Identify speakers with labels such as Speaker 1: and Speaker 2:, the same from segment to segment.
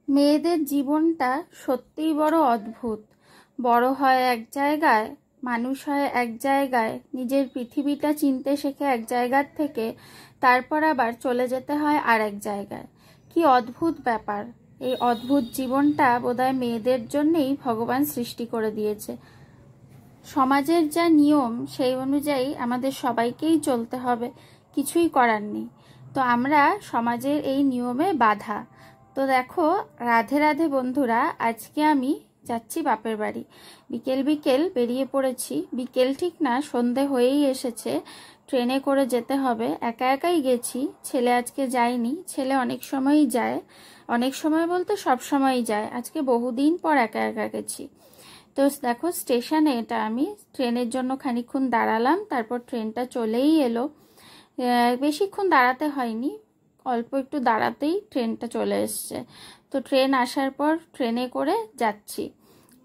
Speaker 1: মেয়েদের জীবনটা সত্যিই বড় অদ্ভুত। বড় হয় এক জায়গায়, মানুষ হয় এক জায়গায়, নিজের পৃথিবীটা চিনতে শেখে এক জায়গার থেকে, তারপর আবার চলে যেতে হয় আর এক জায়গায়। কি অদ্ভুত ব্যাপার! এই অদ্ভুত জীবনটা বোধহয় মেয়েদের জন্যেই ভগবান সৃষ্টি করে দিয়েছে। সমাজের যা নিয়ম সেই অনুযায়ী আমাদের সবাইকেই চলতে হবে, কিছুই করার নেই। তো আমরা সমাজের এই নিয়মে বাঁধা। তো দেখো, রাধে রাধে বন্ধুরা, আজকে আমি যাচ্ছি বাপের বাড়ি। বিকেল বিকেল বেরিয়ে পড়েছি, বিকেল ঠিক না, সন্ধে হয়েই এসেছে। ট্রেনে করে যেতে হবে, একা একাই গেছি, ছেলে আজকে যায়নি। ছেলে অনেক সময়ই যায়, অনেক সময় বলতে সব সময়ই যায়, আজকে বহুদিন পর একা একা গেছি। তো দেখো, স্টেশনে এটা আমি ট্রেনের জন্য খানিকক্ষণ দাঁড়ালাম, তারপর ট্রেনটা চলেই এলো। বেশিক্ষণ দাঁড়াতে হয়নি, অল্প একটু দাঁড়াতেই ট্রেনটা চলে এসছে। তো ট্রেন আসার পর ট্রেনে করে যাচ্ছি,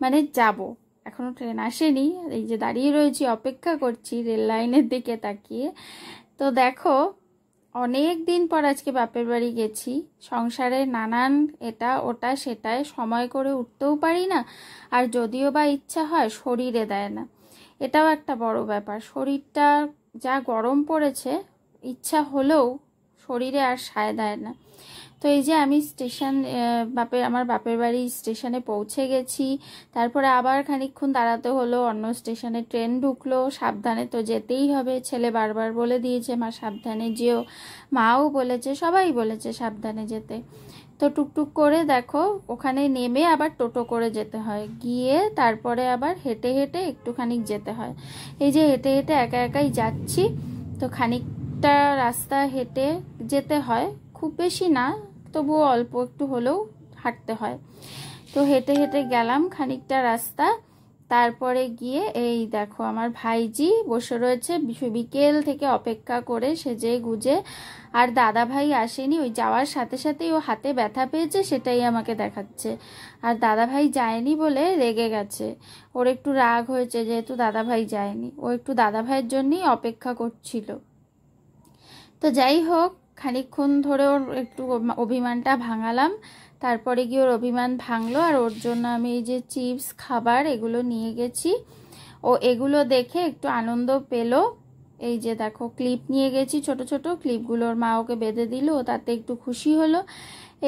Speaker 1: মানে যাব। এখনো ট্রেন আসেনি, এই যে দাঁড়িয়ে রয়েছি, অপেক্ষা করছি রেল লাইনের দিকে তাকিয়ে। তো দেখো, অনেক দিন পর আজকে বাপের বাড়ি গেছি। সংসারে নানান এটা ওটা সেটায় সময় করে উঠতেও পারি না, আর যদিও বা ইচ্ছা হয় শরীরে দেয় না। এটাও একটা বড় ব্যাপার, শরীরটা যা গরম পড়েছে, ইচ্ছা হলেও শরীরে আর সায় দেয় না। তো এই যে আমি স্টেশন, আমার বাপের বাড়ি স্টেশনে পৌঁছে গেছি। তারপরে আবার খানিকক্ষণ দাঁড়াতে হলো, অন্য স্টেশনে ট্রেন ঢুকলো। সাবধানে তো যেতেই হবে, ছেলে বারবার বলে দিয়েছে মা সাবধানে যেও, মাও বলেছে, সবাই বলেছে সাবধানে যেতে। তো টুকটুক করে দেখো, ওখানে নেমে আবার টোটো করে যেতে হয়, গিয়ে তারপরে আবার হেঁটে হেঁটে একটুখানি যেতে হয়। এই যে হেঁটে হেঁটে একা একাই যাচ্ছি, তো খানিকটা রাস্তা হেঁটে যেতে হয়, খুব বেশি না, তবুও অল্প একটু হলেও হাঁটতে হয়। তো হেঁটে হেঁটে গেলাম খানিকটা রাস্তা, তারপরে গিয়ে এই দেখো আমার ভাইজি বসে রয়েছে, বিকেল থেকে অপেক্ষা করে সেজে গুজে। আর দাদা ভাই আসেনি, ওই যাওয়ার সাথে সাথেই ও হাতে ব্যথা পেয়েছে, সেটাই আমাকে দেখাচ্ছে। আর দাদা ভাই যায়নি বলে রেগে গেছে, ওর একটু রাগ হয়েছে যেহেতু দাদা ভাই যায়নি, ও একটু দাদা ভাইয়ের জন্যই অপেক্ষা করছিল। তো যাই হোক, খানিকক্ষণ ধরে ওর একটু অভিমানটা ভাঙালাম, তারপরে গিয়ে ওর অভিমান ভাঙলো। আর ওর জন্য আমি এই যে চিপস খাবার এগুলো নিয়ে গেছি, ও এগুলো দেখে একটু আনন্দ পেলো। এই যে দেখো, ক্লিপ নিয়ে গেছি, ছোট ছোট ক্লিপগুলো ওর মা ওকে বেঁধে দিল, ও তাতে একটু খুশি হলো।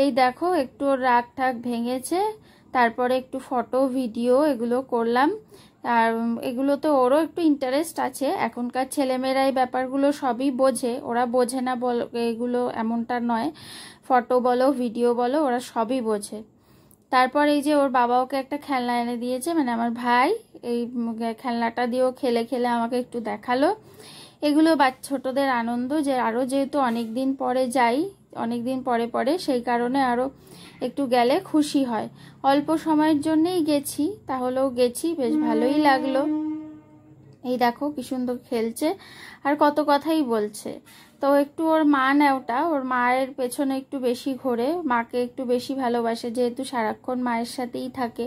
Speaker 1: এই দেখো, একটু ওর রাগ ঠাগ ভেঙেছে। তারপরে একটু ফটো ভিডিও এগুলো করলাম। আর এগুলোতে ওরও একটু ইন্টারেস্ট আছে, এখনকার ছেলেমেয়েরা এই ব্যাপারগুলো সবই বোঝে, ওরা বোঝে না বল এগুলো এমনটা নয়, ফটো বলো ভিডিও বলো ওরা সবই বোঝে। তারপর এই যে ওর বাবা ওকে একটা খেলনা এনে দিয়েছে, মানে আমার ভাই, এই খেলনাটা দিয়েও খেলে খেলে আমাকে একটু দেখালো। এগুলো ছোটদের আনন্দ, যে আরও যেহেতু অনেক দিন পরে যাই, অনেক দিন পরে পরে, সেই কারণে আরও একটু গেলে খুশি হয়। অল্প সময়ের জন্যেই গেছি, তাহলেও গেছি, বেশ ভালোই লাগলো। এই দেখো কি সুন্দর খেলছে আর কত কথাই বলছে। তো একটু ওর মা নেওটা, ওর মায়ের পেছনে একটু বেশি ঘোরে, মাকে একটু বেশি ভালোবাসে যেহেতু সারাক্ষণ মায়ের সাথেই থাকে।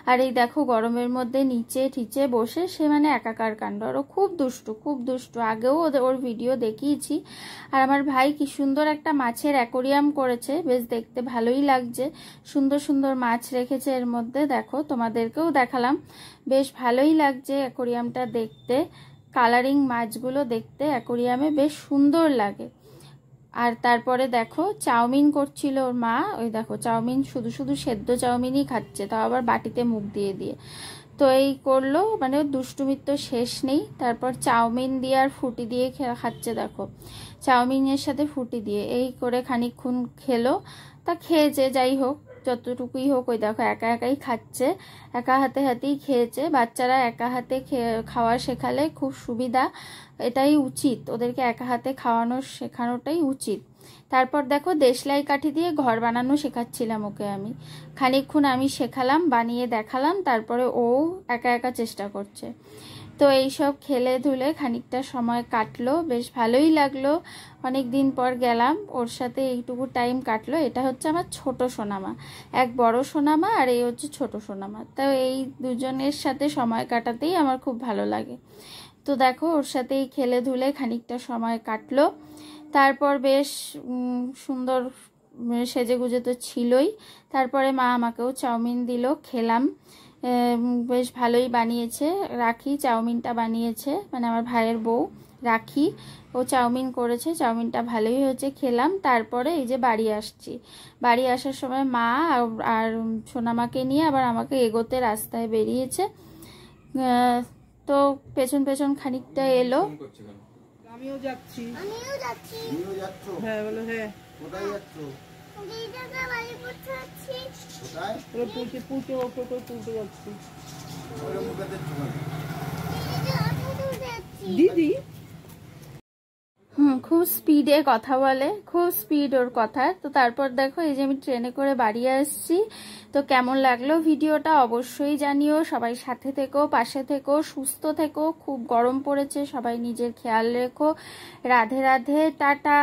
Speaker 1: আর এই দেখো, গরমের মধ্যে নিচে ঠিচে বসে সে মানে একাকার কাণ্ড। আর ও খুব দুষ্টু, খুব দুষ্টু, আগেও ওর ভিডিও দেখিয়েছি। আর আমার ভাই কি সুন্দর একটা মাছের অ্যাকোরিয়াম করেছে, বেশ দেখতে ভালোই লাগছে, সুন্দর সুন্দর মাছ রেখেছে এর মধ্যে, দেখো তোমাদেরকেও দেখালাম, বেশ ভালোই লাগছে অ্যাকোরিয়ামটা দেখতে। কালারিং মাছগুলো দেখতে অ্যাকোরিয়ামে বেশ সুন্দর লাগে। আর তারপরে দেখো, চাউমিন করছিল ওর মা, ওই দেখো চাউমিন, শুধু শুধু সেদ্ধ চাউমিনই খাচ্ছে, তাও আবার বাটিতে মুখ দিয়ে দিয়ে। তো এই করলো, মানে দুষ্টুমির তো শেষ নেই। তারপর চাউমিন দিয়ে আর ফুটি দিয়ে খাচ্ছে, দেখো চাউমিনের সাথে ফুটি দিয়ে, এই করে খানিকক্ষণ খেলো। তা খেয়েছে, যাই হোক, যতটুকুই হোক, ওই দেখো একা একাই খাচ্ছে, একা হাতে হাতেই খেয়েছে। বাচ্চারা একা হাতে খাওয়া শেখালে খুব সুবিধা, এটাই উচিত, ওদেরকে একা হাতে শেখানোটাই উচিত। তারপর দেখো, দেশলাই কাঠি দিয়ে ঘর বানানো শেখাচ্ছিলাম ওকে আমি, খানিকক্ষণ আমি শেখালাম, বানিয়ে দেখালাম, তারপরে ও একা একা চেষ্টা করছে। তো এইসব খেলে ধুলে খানিকটা সময় কাটলো, বেশ ভালোই লাগলো। অনেক দিন পর গেলাম, ওর সাথে এইটুকু টাইম কাটলো। এটা হচ্ছে আমার ছোট সোনামা, এক বড় সোনামা আর এই হচ্ছে ছোট সোনামা। তো এই দুজনের সাথে সময় কাটাতেই আমার খুব ভালো লাগে। তো দেখো, ওর সাথেই খেলে ধুলে খানিকটা সময় কাটলো। তারপর বেশ সুন্দর সেজে গুজে তো ছিলই। তারপরে মা আমাকেও চাউমিন দিল, খেলাম। বেশ ভালোই বানিয়েছে। রাখি চাউমিনটা বানিয়েছে, মানে আমার ভাইয়ের বউ রাখি, ও চাউমিন করেছে। চাউমিনটা ভালোই হয়েছে, খেলাম। তারপরে এই যে বাড়ি আসছি। বাড়ি আসার সময় মা আর সোনামাকে নিয়ে আবার আমাকে এগোতে রাস্তায় বেরিয়েছে। তো পেছন পেছন খানিকটা এলো।
Speaker 2: আমিও যাচ্ছি।
Speaker 3: আমিও যাচ্ছি।
Speaker 2: তুমিও যাচ্ছ? হ্যাঁ বলো। হ্যাঁ
Speaker 3: কোথায় যাচ্ছ? দিদাকে বাড়ি পড়তে যাচ্ছি।
Speaker 2: কোথায়? ওরে পুঁতে পুঁতে ওকে পুঁতে যাচ্ছি।
Speaker 3: ওরে মুখে দেখছো কেন? দিদিকে অটো তুলতে যাচ্ছি।
Speaker 2: দিদি
Speaker 1: খুব স্পিডে কথা বলে, খুব স্পিড ওর কথা। তো তারপর দেখো এই যে আমি ট্রেনে করে বাড়ি আসছি। তো কেমন লাগলো ভিডিওটা অবশ্যই জানিও। সবাই সাথে থেকো, পাশে থেকো, সুস্থ থেকো। খুব গরম পড়েছে, সবাই নিজের খেয়াল রেখো। রাধে রাধে, টাটা।